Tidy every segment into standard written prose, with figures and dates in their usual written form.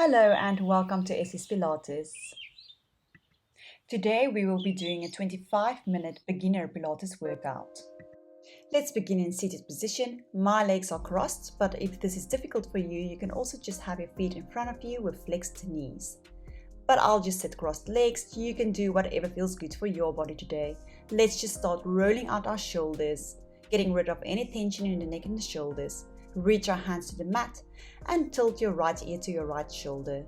Hello and welcome to Essie's Pilates. Today we will be doing a 25-minute beginner Pilates workout. Let's begin in seated position. My legs are crossed, but if this is difficult for you, you can also just have your feet in front of you with flexed knees. But I'll just set crossed legs. You can do whatever feels good for your body today. Let's just start rolling out our shoulders, getting rid of any tension in the neck and the shoulders. Reach our hands to the mat and tilt your right ear to your right shoulder.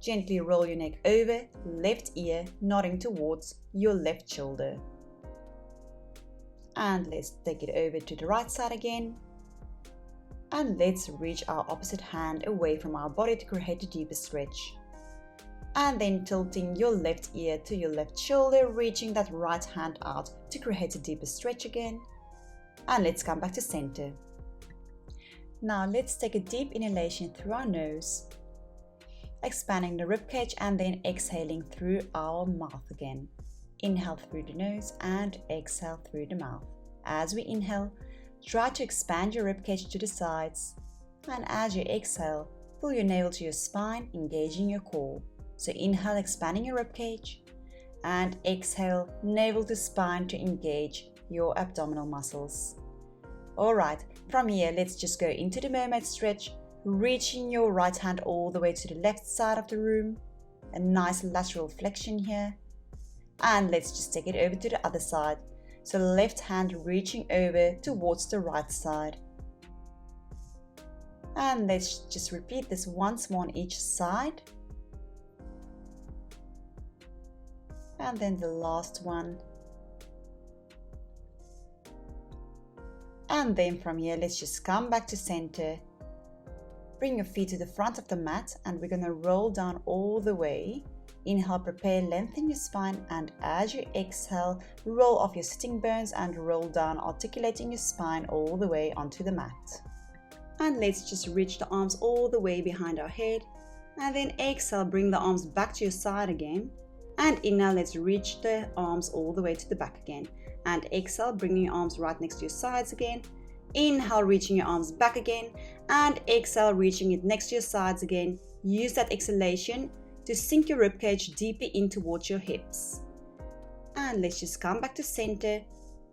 Gently roll your neck over, left ear nodding towards your left shoulder. And let's take it over to the right side again. And let's reach our opposite hand away from our body to create a deeper stretch. And then tilting your left ear to your left shoulder, reaching that right hand out to create a deeper stretch again. And let's come back to center. Now let's take a deep inhalation through our nose, expanding the ribcage and then exhaling through our mouth again. Inhale through the nose and exhale through the mouth. As we inhale, try to expand your ribcage to the sides, and as you exhale, pull your navel to your spine, engaging your core. So inhale, expanding your ribcage, and exhale, navel to spine to engage your abdominal muscles. Alright, from here let's just go into the mermaid stretch, reaching your right hand all the way to the left side of the room. A nice lateral flexion here. And let's just take it over to the other side. So left hand reaching over towards the right side. And let's just repeat this once more on each side. And then the last one. And then from here, let's just come back to center. Bring your feet to the front of the mat and we're going to roll down all the way. Inhale, prepare, lengthen your spine, and as you exhale, roll off your sitting bones and roll down, articulating your spine all the way onto the mat. And let's just reach the arms all the way behind our head. And then exhale, bring the arms back to your side again. And inhale, let's reach the arms all the way to the back again. And exhale, bringing your arms right next to your sides again. Inhale, reaching your arms back again. And exhale, reaching it next to your sides again. Use that exhalation to sink your ribcage deeper in towards your hips. And let's just come back to center.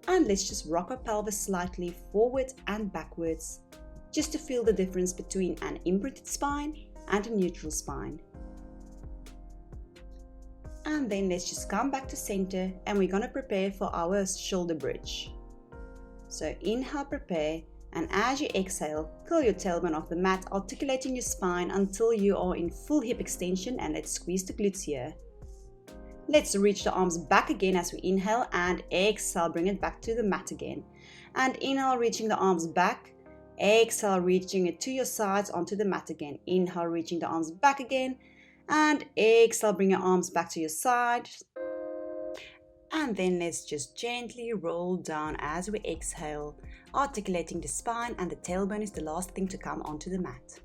And let's just rock our pelvis slightly forward and backwards, just to feel the difference between an imprinted spine and a neutral spine. And then let's just come back to center and we're going to prepare for our shoulder bridge. So inhale, prepare, and as you exhale, curl your tailbone off the mat, articulating your spine until you are in full hip extension, and let's squeeze the glutes here. Let's reach the arms back again as we inhale and exhale, bring it back to the mat again. And inhale, reaching the arms back. Exhale, reaching it to your sides onto the mat again. Inhale, reaching the arms back again. And exhale, bring your arms back to your side. And then let's just gently roll down as we exhale, articulating the spine, and the tailbone is the last thing to come onto the mat.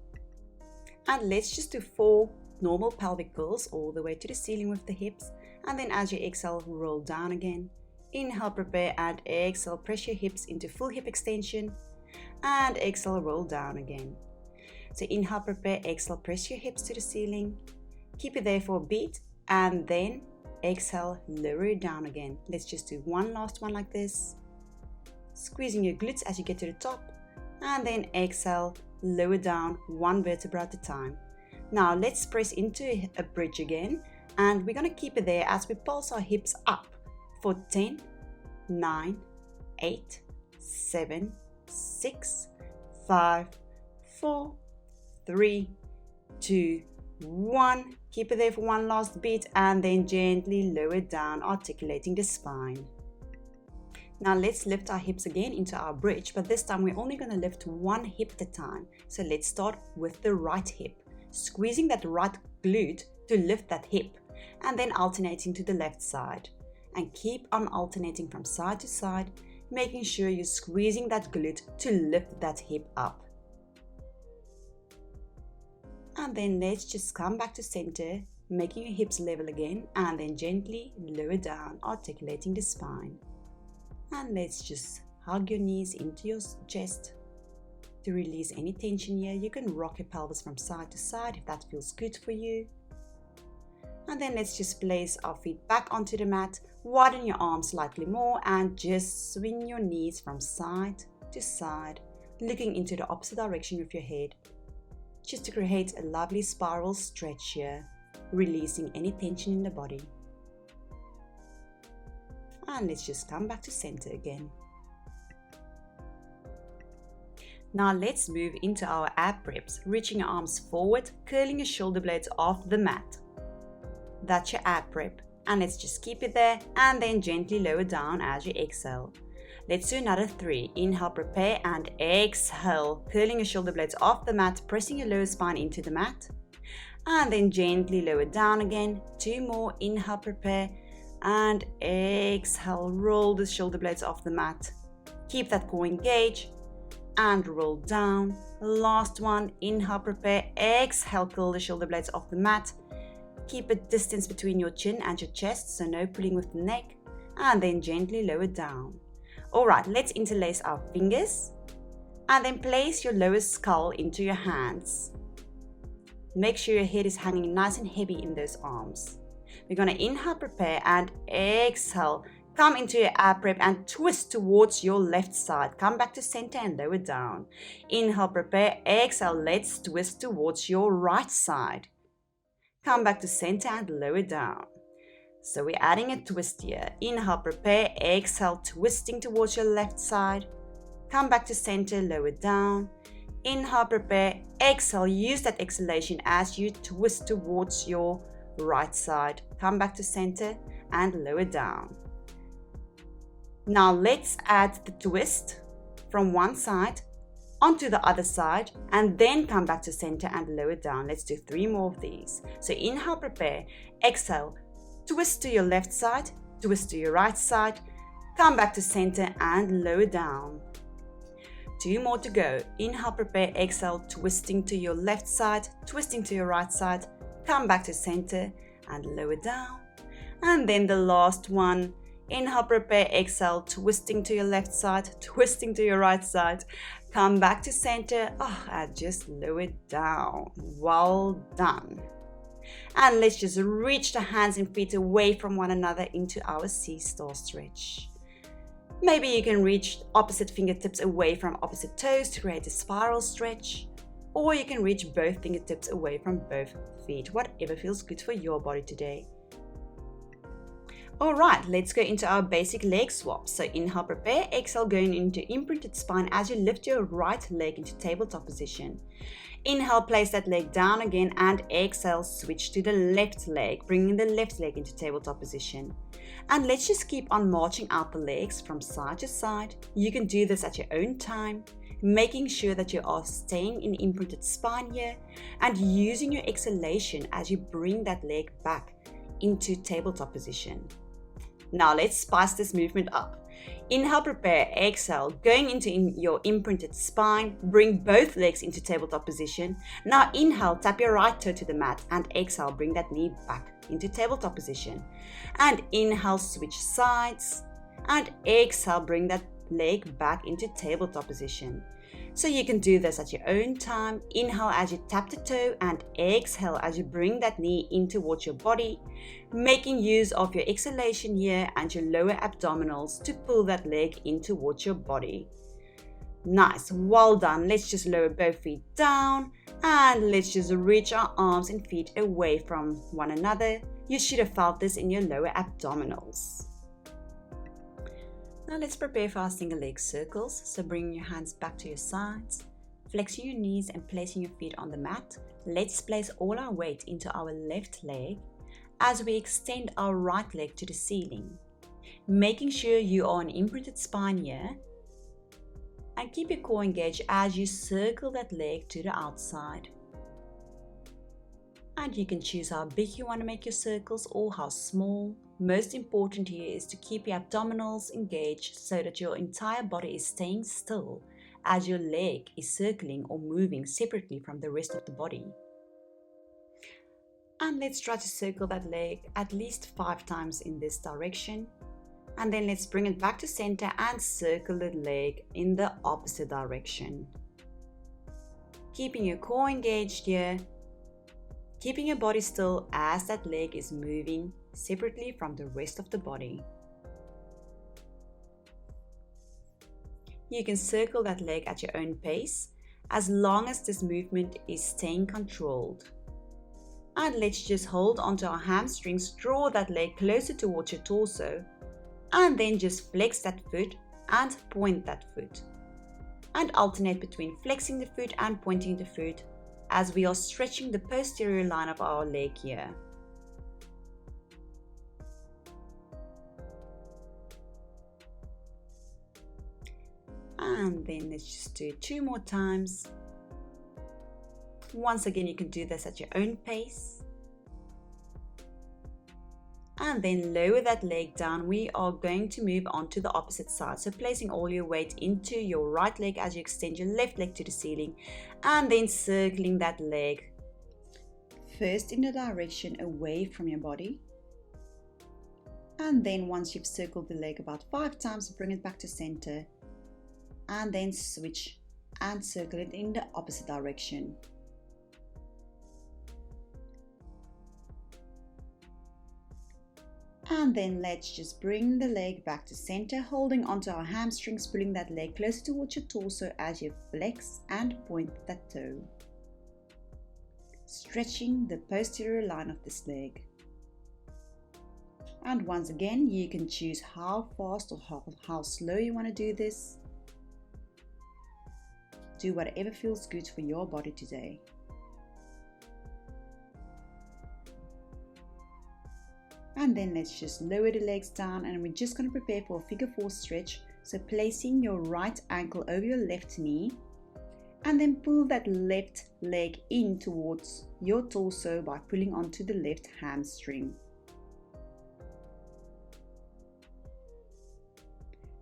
And let's just do 4 normal pelvic curls all the way to the ceiling with the hips. And then as you exhale, roll down again. Inhale, prepare, and exhale, press your hips into full hip extension. And exhale, roll down again. So inhale, prepare, exhale, press your hips to the ceiling. Keep it there for a beat, and then exhale, lower it down again. Let's just do one last one like this. Squeezing your glutes as you get to the top, and then exhale, lower down 1 vertebra at a time. Now let's press into a bridge again, and we're going to keep it there as we pulse our hips up for 10, 9, 8, 7, 6, 5, 4, 3, 2, 1. Keep it there for one last beat and then gently lower it down, articulating the spine. Now let's lift our hips again into our bridge, but this time we're only going to lift one hip at a time. So let's start with the right hip, squeezing that right glute to lift that hip, and then alternating to the left side. And keep on alternating from side to side, making sure you're squeezing that glute to lift that hip up. And then let's just come back to center, making your hips level again, and then gently lower down, articulating the spine. And let's just hug your knees into your chest. To release any tension here, you can rock your pelvis from side to side if that feels good for you. And then let's just place our feet back onto the mat, widen your arms slightly more and just swing your knees from side to side, looking into the opposite direction with your head, just to create a lovely spiral stretch here, releasing any tension in the body. And let's just come back to center again. Now let's move into our ab preps, reaching your arms forward, curling your shoulder blades off the mat. That's your ab prep, and let's just keep it there and then gently lower down as you exhale. Let's do another 3. Inhale, prepare, and exhale, curling your shoulder blades off the mat, pressing your lower spine into the mat, and then gently lower down again. 2 more. Inhale, prepare, and exhale, roll the shoulder blades off the mat. Keep that core engaged and roll down. Last one. Inhale, prepare, exhale, curl the shoulder blades off the mat. Keep a distance between your chin and your chest, so no pulling with the neck, and then gently lower down. Alright, let's interlace our fingers and then place your lower skull into your hands. Make sure your head is hanging nice and heavy in those arms. We're going to inhale, prepare, and exhale. Come into your ab prep and twist towards your left side. Come back to center and lower down. Inhale, prepare, exhale. Let's twist towards your right side. Come back to center and lower down. So we're adding a twist here. Inhale, prepare, exhale, twisting towards your left side. Come back to center, lower down. Inhale, prepare, exhale. Use that exhalation as you twist towards your right side. Come back to center and lower down. Now let's add the twist from one side onto the other side and then come back to center and lower down. Let's do 3 more of these. So inhale, prepare, exhale, twist to your left side, twist to your right side, come back to center and lower down. 2 more to go. Inhale, prepare, exhale, twisting to your left side, twisting to your right side, come back to center and lower down. And then the last one. Inhale, prepare, exhale, twisting to your left side, twisting to your right side, come back to center, and just lower down. Well done. And let's just reach the hands and feet away from one another into our C-star stretch. Maybe you can reach opposite fingertips away from opposite toes to create a spiral stretch, or you can reach both fingertips away from both feet, whatever feels good for your body today. Alright, let's go into our basic leg swap. So inhale, prepare, exhale, going into imprinted spine as you lift your right leg into tabletop position. Inhale, place that leg down again, and exhale, switch to the left leg, bringing the left leg into tabletop position. And let's just keep on marching out the legs from side to side. You can do this at your own time, making sure that you are staying in imprinted spine here and using your exhalation as you bring that leg back into tabletop position. Now let's spice this movement up. Inhale, prepare, exhale, going into your imprinted spine, bring both legs into tabletop position. Now inhale, tap your right toe to the mat, and exhale, bring that knee back into tabletop position. And inhale, switch sides, and exhale, bring that leg back into tabletop position. So you can do this at your own time. Inhale as you tap the toe, and exhale as you bring that knee in towards your body, making use of your exhalation here and your lower abdominals to pull that leg in towards your body. Nice, well done. Let's just lower both feet down and let's just reach our arms and feet away from one another. You should have felt this in your lower abdominals. Now let's prepare for our single leg circles. So bringing your hands back to your sides, flexing your knees and placing your feet on the mat. Let's place all our weight into our left leg as we extend our right leg to the ceiling, making sure you are on imprinted spine here, and keep your core engaged as you circle that leg to the outside. And you can choose how big you want to make your circles or how small. Most important here is to keep your abdominals engaged so that your entire body is staying still as your leg is circling or moving separately from the rest of the body. And let's try to circle that leg at least 5 times in this direction. And then let's bring it back to center and circle the leg in the opposite direction. Keeping your core engaged here. Keeping your body still as that leg is moving separately from the rest of the body. You can circle that leg at your own pace as long as this movement is staying controlled. And let's just hold onto our hamstrings, draw that leg closer towards your torso, and then just flex that foot and point that foot. And alternate between flexing the foot and pointing the foot as we are stretching the posterior line of our leg here. And then let's just do it 2 more times. Once again, you can do this at your own pace. And then lower that leg down. We are going to move on to the opposite side. So placing all your weight into your right leg as you extend your left leg to the ceiling. And then circling that leg. First in the direction away from your body. And then once you've circled the leg about 5 times, bring it back to center. And then switch and circle it in the opposite direction. And then let's just bring the leg back to center, holding onto our hamstrings, pulling that leg closer towards your torso as you flex and point that toe. Stretching the posterior line of this leg. And once again, you can choose how fast or how slow you want to do this. Do whatever feels good for your body today. And then let's just lower the legs down, and we're just going to prepare for a figure 4 stretch. So placing your right ankle over your left knee, and then pull that left leg in towards your torso by pulling onto the left hamstring.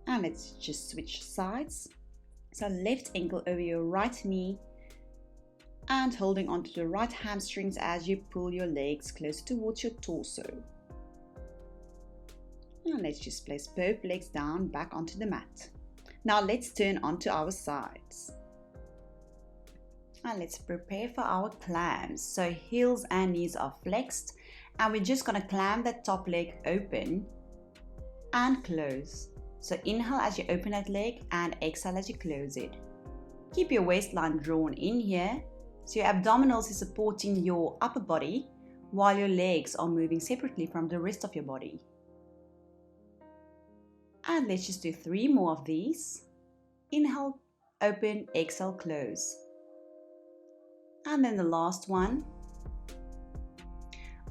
And let's just switch sides. So left ankle over your right knee and holding onto the right hamstrings as you pull your legs closer towards your torso. And let's just place both legs down back onto the mat. Now let's turn onto our sides. And let's prepare for our clams. So heels and knees are flexed, and we're just going to clam that top leg open and close. So inhale as you open that leg and exhale as you close it. Keep your waistline drawn in here, so your abdominals is supporting your upper body while your legs are moving separately from the rest of your body. And let's just do 3 more of these. Inhale, open, exhale, close. And then the last one.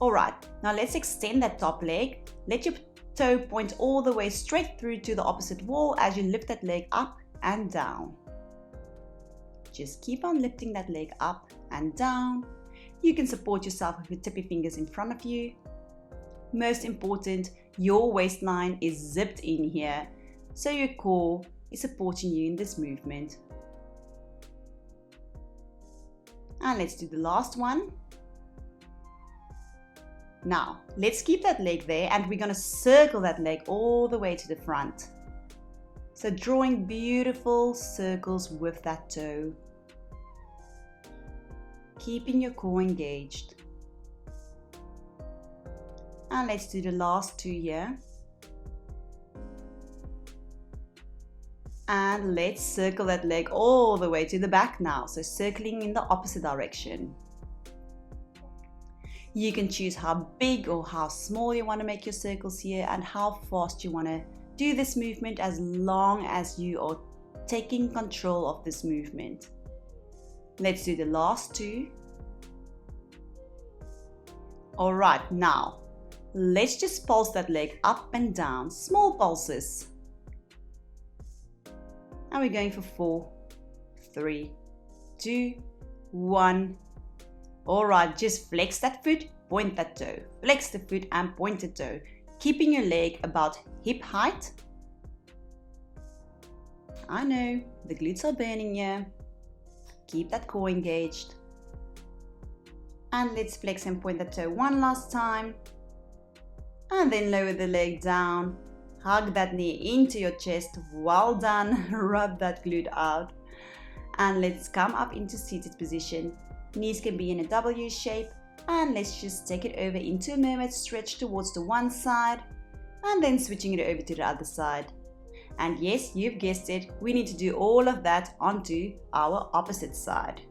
Alright, now let's extend that top leg. Let your toe point all the way straight through to the opposite wall as you lift that leg up and down. Just keep on lifting that leg up and down. You can support yourself with your tippy fingers in front of you. Most important, your waistline is zipped in here, so your core is supporting you in this movement. And let's do the last one. Now, let's keep that leg there, and we're going to circle that leg all the way to the front. So drawing beautiful circles with that toe. Keeping your core engaged. And let's do the last 2 here. And let's circle that leg all the way to the back now. So circling in the opposite direction. You can choose how big or how small you want to make your circles here and how fast you want to do this movement, as long as you are taking control of this movement. Let's do the last 2. Alright, now let's just pulse that leg up and down, small pulses. And we're going for 4, 3, 2, 1. Alright, just flex that foot, point that toe. Flex the foot and point the toe. Keeping your leg about hip height. I know, the glutes are burning here. Keep that core engaged. And let's flex and point the toe one last time. And then lower the leg down. Hug that knee into your chest. Well done. Rub that glute out. And let's come up into seated position. Knees can be in a W shape, and let's just take it over into a mermaid stretch towards the one side and then switching it over to the other side. And yes, you've guessed it, we need to do all of that onto our opposite side.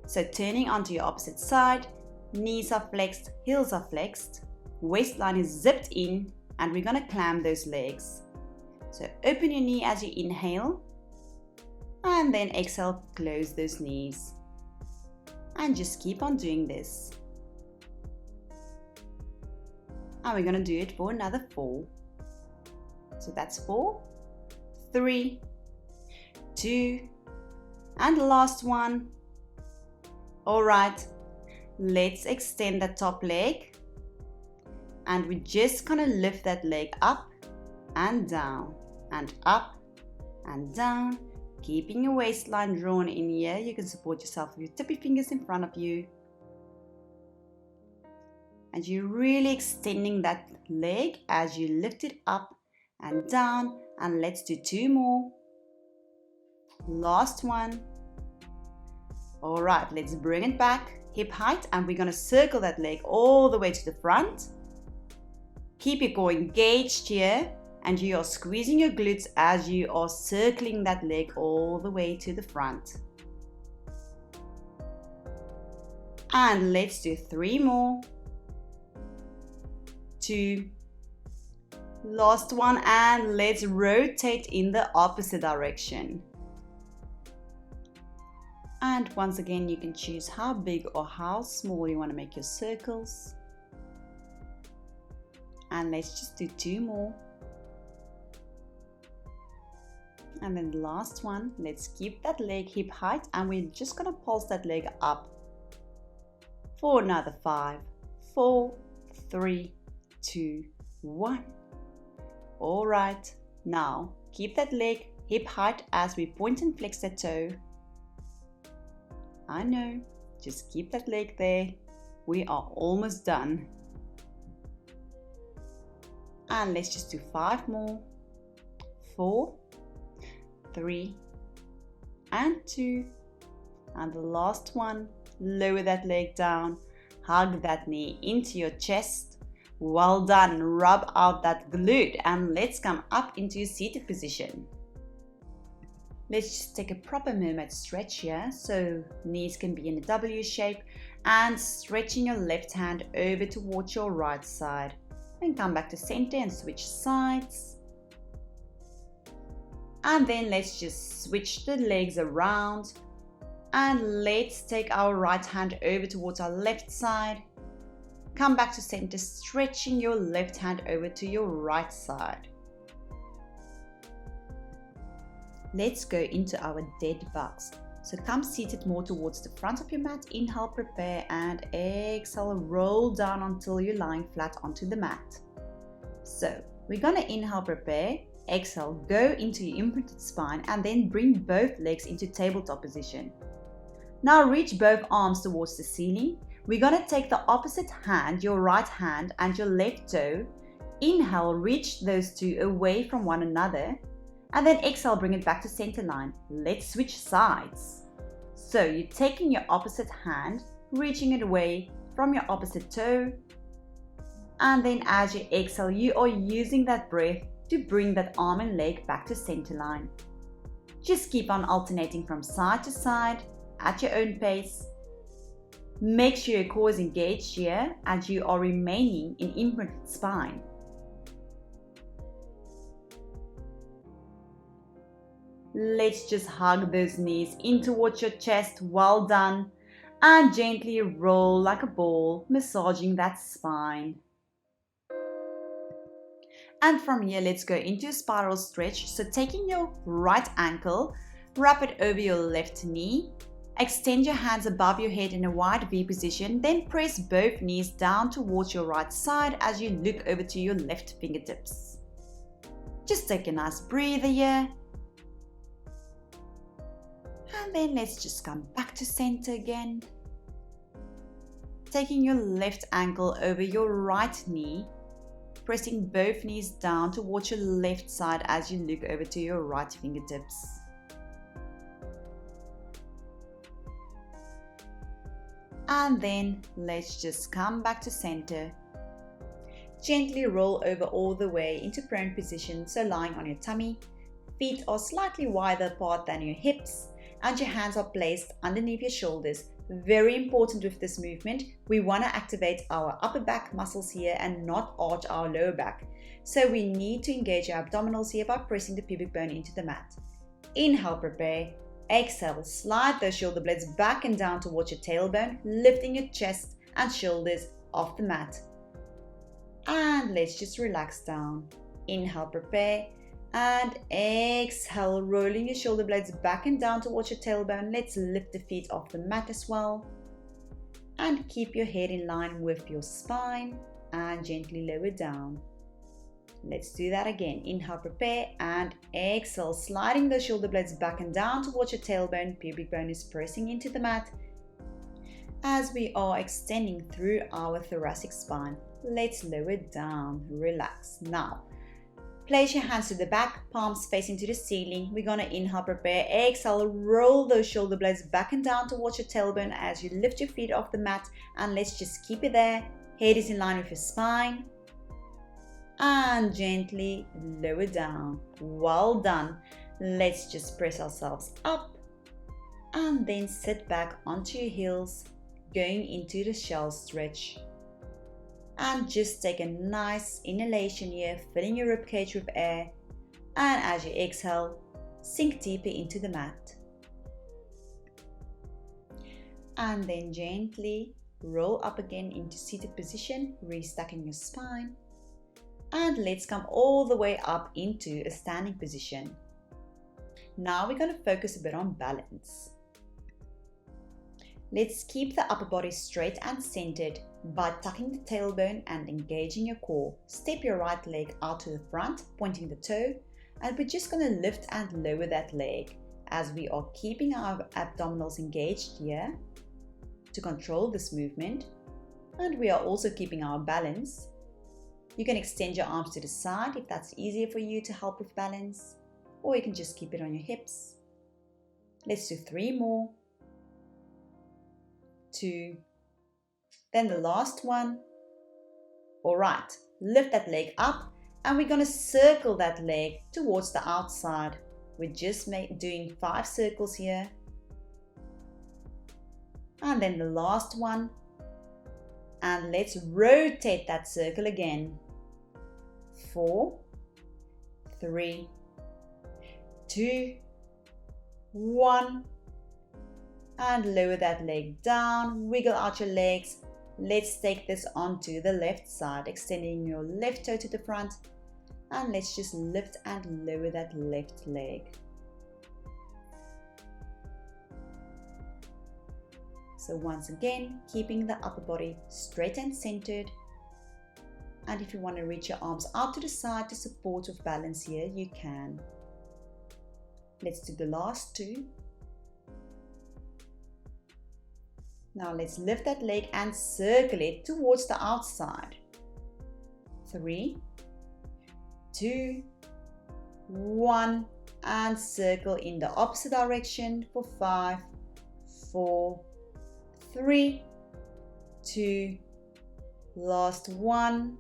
So turning onto your opposite side, knees are flexed, heels are flexed, waistline is zipped in, and we're going to clamp those legs. So open your knee as you inhale, and then exhale, close those knees. And just keep on doing this. And we're going to do it for another 4. So that's 4, 3, 2, and the last one. Alright, let's extend the top leg. And we just kind of lift that leg up and down, and up and down. Keeping your waistline drawn in here, you can support yourself with your tippy fingers in front of you. And you're really extending that leg as you lift it up and down. And let's do 2 more. Last one. Alright, let's bring it back, hip height, and we're going to circle that leg all the way to the front. Keep your core engaged here. And you are squeezing your glutes as you are circling that leg all the way to the front. And let's do 3 more. 2. Last one, and let's rotate in the opposite direction. And once again, you can choose how big or how small you want to make your circles. And let's just do 2 more. And then the last one, let's keep that leg hip height, and we're just going to pulse that leg up for another 5, 4, 3, 2, 1. All right, now keep that leg hip height as we point and flex that toe. I know, just keep that leg there. We are almost done. And let's just do 5 more. 4, 3, and 2, and the last one. Lower that leg down, hug that knee into your chest. Well done, rub out that glute, and let's come up into your seated position. Let's just take a proper mermaid stretch here, so knees can be in a W shape, and stretching your left hand over towards your right side, and come back to center and switch sides. And then let's just switch the legs around, and let's take our right hand over towards our left side. Come back to center, stretching your left hand over to your right side. Let's go into our dead bugs. So come seated more towards the front of your mat. Inhale, prepare, and exhale, roll down until you're lying flat onto the mat. So we're gonna inhale, prepare. Exhale, go into your imprinted spine, and then bring both legs into tabletop position. Now reach both arms towards the ceiling. We're going to take the opposite hand, your right hand and your left toe. Inhale, reach those two away from one another, and then exhale, bring it back to center line. Let's switch sides. So you're taking your opposite hand, reaching it away from your opposite toe, and then as you exhale, you are using that breath to bring that arm and leg back to center line. Just keep on alternating from side to side at your own pace. Make sure your core is engaged here as you are remaining in imprinted spine. Let's just hug those knees in towards your chest. Well done. And gently roll like a ball, massaging that spine. And from here, let's go into a spiral stretch. So taking your right ankle, wrap it over your left knee. Extend your hands above your head in a wide V position. Then press both knees down towards your right side as you look over to your left fingertips. Just take a nice breather here. And then let's just come back to center again. Taking your left ankle over your right knee. Pressing both knees down towards your left side as you look over to your right fingertips. And then let's just come back to center. Gently roll over all the way into prone position, so lying on your tummy. Feet are slightly wider apart than your hips and your hands are placed underneath your shoulders. Very important with this movement, we want to activate our upper back muscles here and not arch our lower back. So we need to engage our abdominals here by pressing the pubic bone into the mat. Inhale, prepare. Exhale, slide those shoulder blades back and down towards your tailbone, lifting your chest and shoulders off the mat. And let's just relax down. Inhale, prepare. And exhale, rolling your shoulder blades back and down towards your tailbone. Let's lift the feet off the mat as well. And keep your head in line with your spine and gently lower down. Let's do that again. Inhale, prepare, and exhale, sliding the shoulder blades back and down towards your tailbone. Pubic bone is pressing into the mat as we are extending through our thoracic spine. Let's lower down, relax. Now, place your hands to the back, palms facing to the ceiling. We're gonna inhale, prepare, exhale, roll those shoulder blades back and down towards your tailbone as you lift your feet off the mat, and let's just keep it there. Head is in line with your spine. And gently lower down. Well done. Let's just press ourselves up and then sit back onto your heels, going into the shell stretch. And just take a nice inhalation here, filling your ribcage with air. And as you exhale, sink deeper into the mat. And then gently roll up again into seated position, restacking your spine. And let's come all the way up into a standing position. Now we're going to focus a bit on balance. Let's keep the upper body straight and centered by tucking the tailbone and engaging your core. Step your right leg out to the front, pointing the toe, and we're just going to lift and lower that leg as we are keeping our abdominals engaged here to control this movement. And we are also keeping our balance. You can extend your arms to the side if that's easier for you to help with balance, or you can just keep it on your hips. Let's do 3 more. 2. Then the last one. All right, lift that leg up and we're going to circle that leg towards the outside. We're just doing 5 circles here. And then the last one. And let's rotate that circle again. 4, 3, 2, 1. And lower that leg down, wiggle out your legs. Let's take this onto the left side, extending your left toe to the front. And let's just lift and lower that left leg. So once again, keeping the upper body straight and centered. And if you want to reach your arms out to the side to support with balance here, you can. Let's do the last 2. Now let's lift that leg and circle it towards the outside. 3, 2, 1, and circle in the opposite direction for 5, 4, 3, 2, last 1.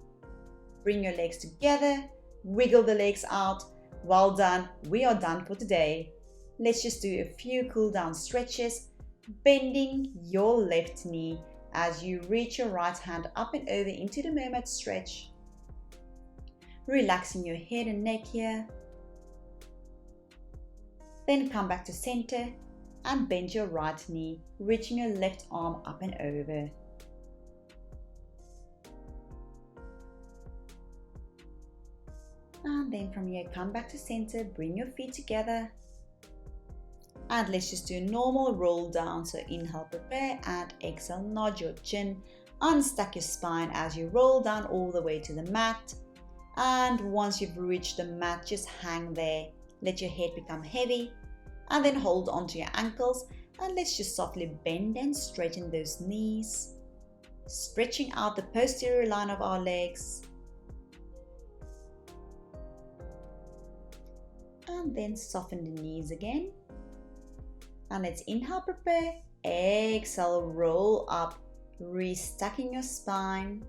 Bring your legs together, wiggle the legs out. Well done, we are done for today. Let's just do a few cool down stretches, bending your left knee as you reach your right hand up and over into the mermaid stretch. Relaxing your head and neck here. Then come back to center and bend your right knee, reaching your left arm up and over. And then from here, come back to center, bring your feet together. And let's just do a normal roll down. So inhale, prepare, and exhale, nod your chin, unstack your spine as you roll down all the way to the mat. And once you've reached the mat, just hang there. Let your head become heavy and then hold onto your ankles. And let's just softly bend and straighten those knees, stretching out the posterior line of our legs. And then soften the knees again. And let's inhale, prepare, Exhale, roll up, restacking your spine.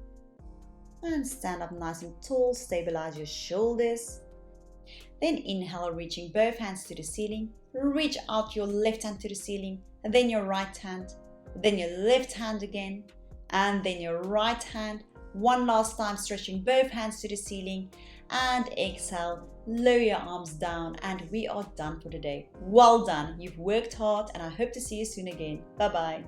And stand up nice and tall, stabilize your shoulders. Then inhale, reaching both hands to the ceiling. Reach out your left hand to the ceiling, and then your right hand, then your left hand again, and then your right hand. One last time, stretching both hands to the ceiling, and exhale, lower your arms down, and we are done for the day. Well done, you've worked hard, and I hope to see you soon again. Bye bye.